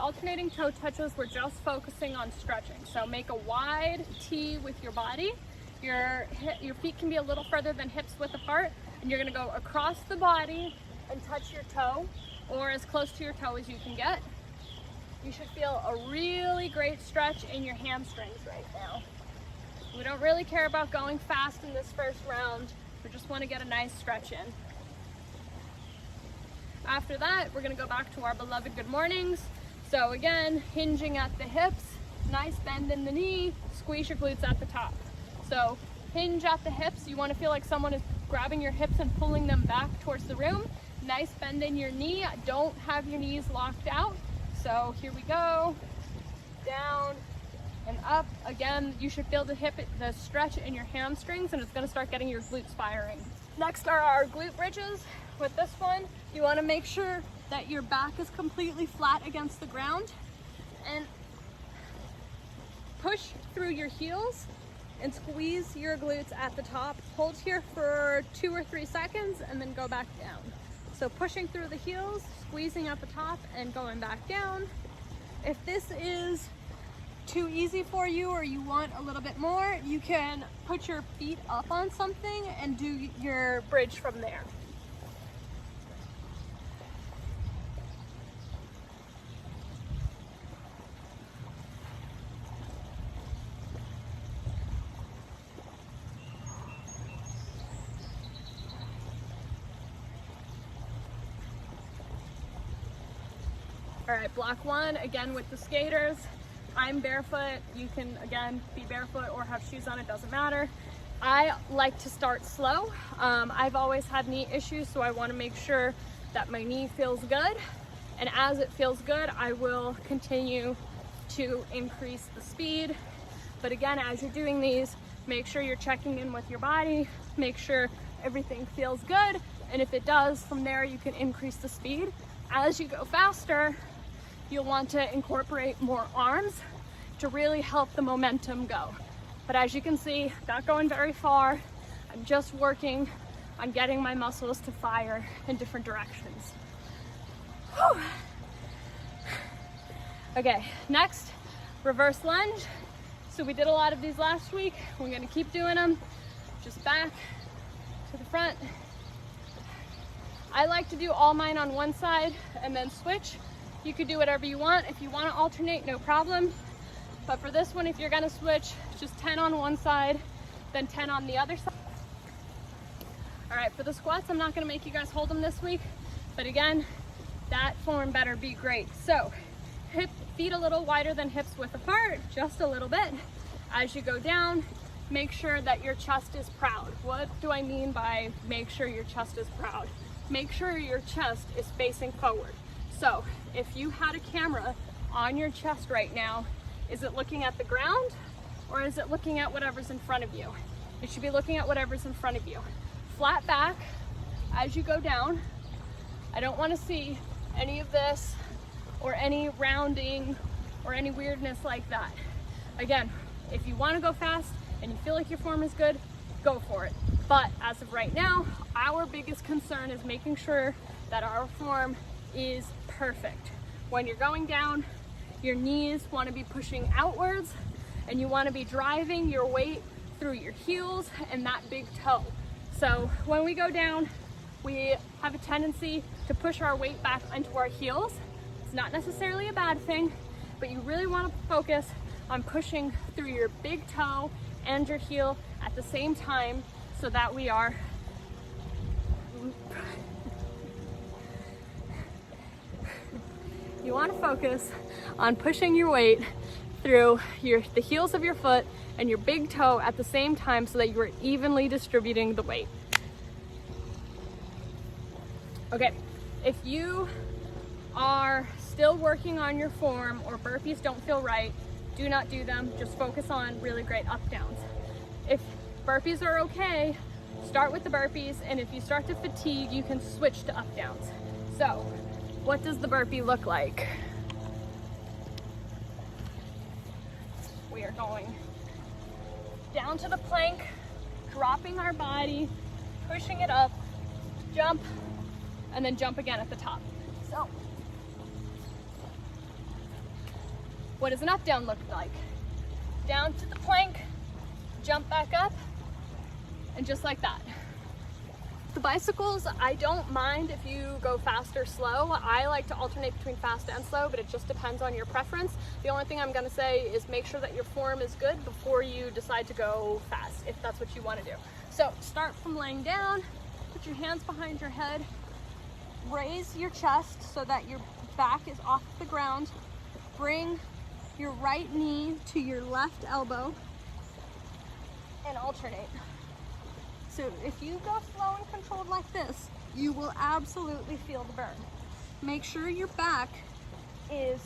alternating toe touches, we're just focusing on stretching. So make a wide T with your body. Your feet can be a little further than hips width apart, and you're gonna go across the body and touch your toe, or as close to your toe as you can get. You should feel a really great stretch in your hamstrings right now. We don't really care about going fast in this first round. We just want to get a nice stretch in. After that, we're going to go back to our beloved good mornings. So again, hinging at the hips, nice bend in the knee, squeeze your glutes at the top. So hinge at the hips. You want to feel like someone is grabbing your hips and pulling them back towards the room. Nice bend in your knee. Don't have your knees locked out. So here we go, down and up. Again, you should feel the stretch in your hamstrings, and it's gonna start getting your glutes firing. Next are our glute bridges. With this one, you wanna make sure that your back is completely flat against the ground, and push through your heels and squeeze your glutes at the top. Hold here for 2 or 3 seconds and then go back down. So pushing through the heels, squeezing at the top, and going back down. If this is too easy for you or you want a little bit more, you can put your feet up on something and do your bridge from there. All right, block one, again with the skaters. I'm barefoot. You can, again, be barefoot or have shoes on, it doesn't matter. I like to start slow. I've always had knee issues, so I wanna make sure that my knee feels good. And as it feels good, I will continue to increase the speed. But again, as you're doing these, make sure you're checking in with your body, make sure everything feels good. And if it does, from there, you can increase the speed. As you go faster, you'll want to incorporate more arms to really help the momentum go. But as you can see, not going very far. I'm just working on getting my muscles to fire in different directions. Whew. Okay, next, reverse lunge. So we did a lot of these last week. We're gonna keep doing them. Just back to the front. I like to do all mine on one side and then switch. You could do whatever you want. If you want to alternate, no problem. But for this one, if you're gonna switch, just 10 on one side, then 10 on the other side. All right, for the squats, I'm not gonna make you guys hold them this week, but again, that form better be great. So, feet a little wider than hips width apart, just a little bit. As you go down, make sure that your chest is proud. What do I mean by make sure your chest is proud? Make sure your chest is facing forward. So if you had a camera on your chest right now, is it looking at the ground or is it looking at whatever's in front of you? It should be looking at whatever's in front of you. Flat back as you go down. I don't want to see any of this or any rounding or any weirdness like that. Again, if you want to go fast and you feel like your form is good, go for it. But as of right now, our biggest concern is making sure that our form is perfect. When you're going down, your knees want to be pushing outwards and you want to be driving your weight through your heels and that big toe. So when we go down, we have a tendency to push our weight back into our heels. It's not necessarily a bad thing, but you really want to focus on pushing through your big toe and your heel at the same time so that we are you want to focus on pushing your weight through the heels of your foot and your big toe at the same time so that you are evenly distributing the weight. Okay, if you are still working on your form or burpees don't feel right, do not do them. Just focus on really great up downs. If burpees are okay, start with the burpees, and if you start to fatigue, you can switch to up downs. So, what does the burpee look like? We are going down to the plank, dropping our body, pushing it up, jump, and then jump again at the top. So, What does an up down look like? Down to the plank, jump back up, and just like that. The bicycles, I don't mind if you go fast or slow. I like to alternate between fast and slow, but it just depends on your preference. The only thing I'm gonna say is make sure that your form is good before you decide to go fast, if that's what you wanna do. So start from laying down, put your hands behind your head, raise your chest so that your back is off the ground. Bring your right knee to your left elbow and alternate. So if you go slow and controlled like this, you will absolutely feel the burn. Make sure your back is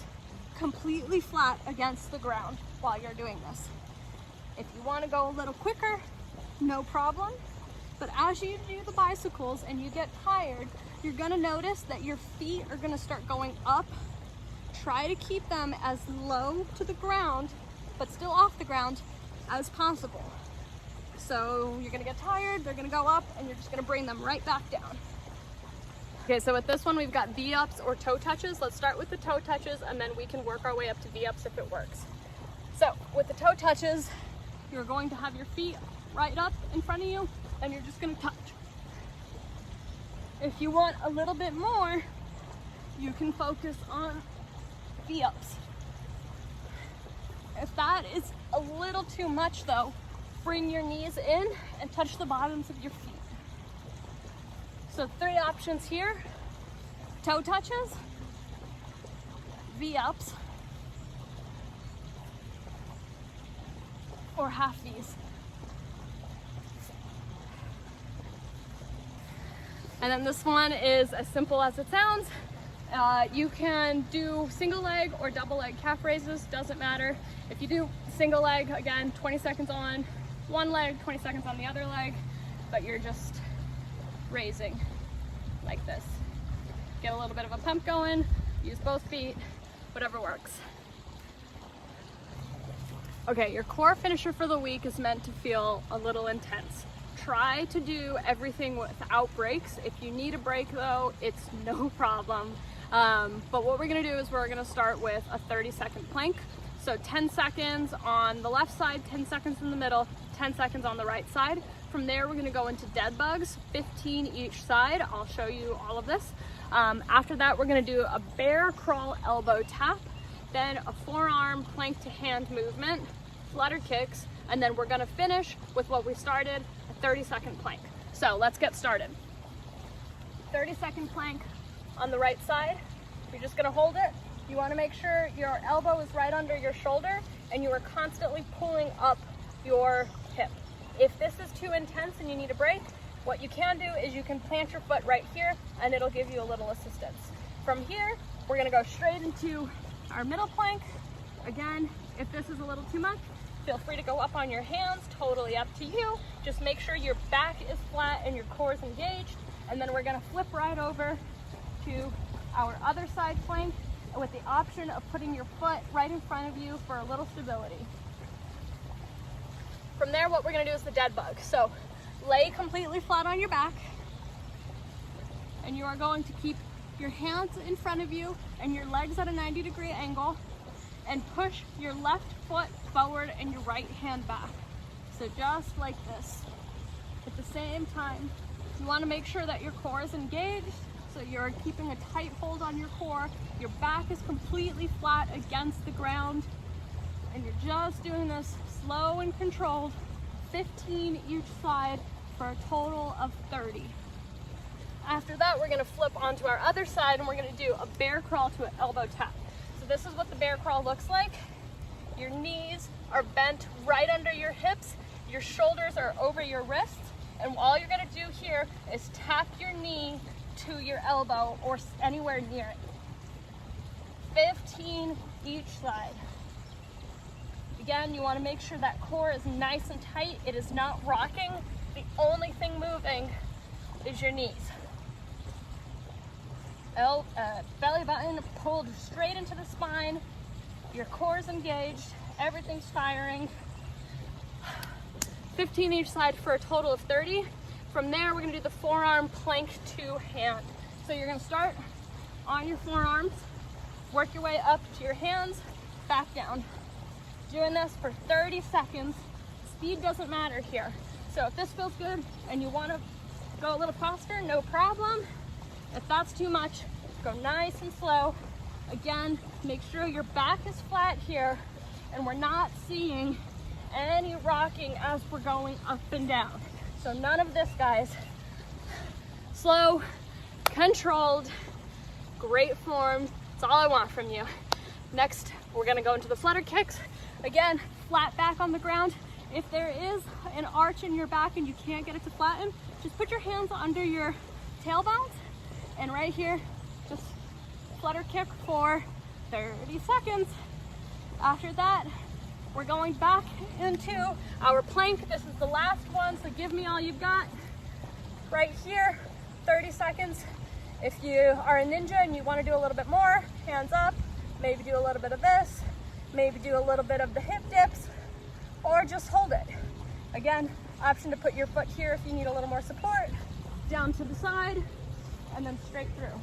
completely flat against the ground while you're doing this. If you want to go a little quicker, no problem. But as you do the bicycles and you get tired, you're gonna notice that your feet are gonna start going up. Try to keep them as low to the ground, but still off the ground as possible. So you're gonna get tired, they're gonna go up, and you're just gonna bring them right back down. Okay, so with this one, we've got V-ups or toe touches. Let's start with the toe touches, and then we can work our way up to V-ups if it works. So with the toe touches, you're going to have your feet right up in front of you, and you're just gonna touch. If you want a little bit more, you can focus on V-ups. If that is a little too much though, bring your knees in and touch the bottoms of your feet. So 3 options here: toe touches, V-ups, or half V's. And then this one is as simple as it sounds. You can do single leg or double leg calf raises, doesn't matter. If you do single leg, again, 20 seconds on one leg, 20 seconds on the other leg, but you're just raising like this. Get a little bit of a pump going, use both feet, whatever works. Okay, your core finisher for the week is meant to feel a little intense. Try to do everything without breaks. If you need a break though, it's no problem. But what we're gonna do is we're gonna start with a 30-second plank. So 10 seconds on the left side, 10 seconds in the middle, 10 seconds on the right side. From there, we're gonna go into dead bugs, 15 each side. I'll show you all of this. After that, we're gonna do a bear crawl elbow tap, then a forearm plank to hand movement, flutter kicks, and then we're gonna finish with what we started, a 30-second plank. So let's get started. 30-second plank on the right side. You're just gonna hold it. You wanna make sure your elbow is right under your shoulder and you are constantly pulling up your hip. If this is too intense and you need a break, what you can do is you can plant your foot right here and it'll give you a little assistance. From here, we're gonna go straight into our middle plank. Again, if this is a little too much, feel free to go up on your hands, totally up to you. Just make sure your back is flat and your core is engaged. And then we're gonna flip right over to our other side plank with the option of putting your foot right in front of you for a little stability. From there, what we're gonna do is the dead bug. So lay completely flat on your back, and you are going to keep your hands in front of you and your legs at a 90-degree angle, and push your left foot forward and your right hand back. So just like this. At the same time, you want to make sure that your core is engaged, so you're keeping a tight hold on your core. Your back is completely flat against the ground, and you're just doing this slow and controlled, 15 each side for a total of 30. After that, we're gonna flip onto our other side and we're gonna do a bear crawl to an elbow tap. So this is what the bear crawl looks like. Your knees are bent right under your hips, your shoulders are over your wrists, and all you're gonna do here is tap your knee to your elbow or anywhere near it. 15 each side. Again, you wanna make sure that core is nice and tight. It is not rocking. The only thing moving is your knees. Belly button pulled straight into the spine. Your core is engaged. Everything's firing. 15 each side for a total of 30. From there, we're gonna do the forearm plank to hand. So you're gonna start on your forearms, work your way up to your hands, back down. Doing this for 30 seconds. Speed doesn't matter here. So if this feels good and you want to go a little faster, no problem. If that's too much, go nice and slow. Again, make sure your back is flat here and we're not seeing any rocking as we're going up and down. So none of this, guys. Slow, controlled, great form. That's all I want from you. Next, we're gonna go into the flutter kicks. Again, flat back on the ground. If there is an arch in your back and you can't get it to flatten, just put your hands under your tailbones and right here, just flutter kick for 30 seconds. After that, we're going back into our plank. This is the last one, so give me all you've got. Right here, 30 seconds. If you are a ninja and you want to do a little bit more, hands up, maybe do a little bit of this, maybe do a little bit of the hip dips, or just hold it. Again, option to put your foot here if you need a little more support, down to the side, and then straight through.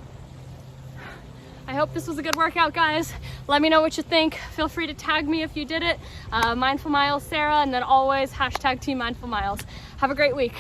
I hope this was a good workout, guys. Let me know what you think. Feel free to tag me if you did it. Mindful Miles Sarah, and then always #Team Mindful Miles. Have a great week.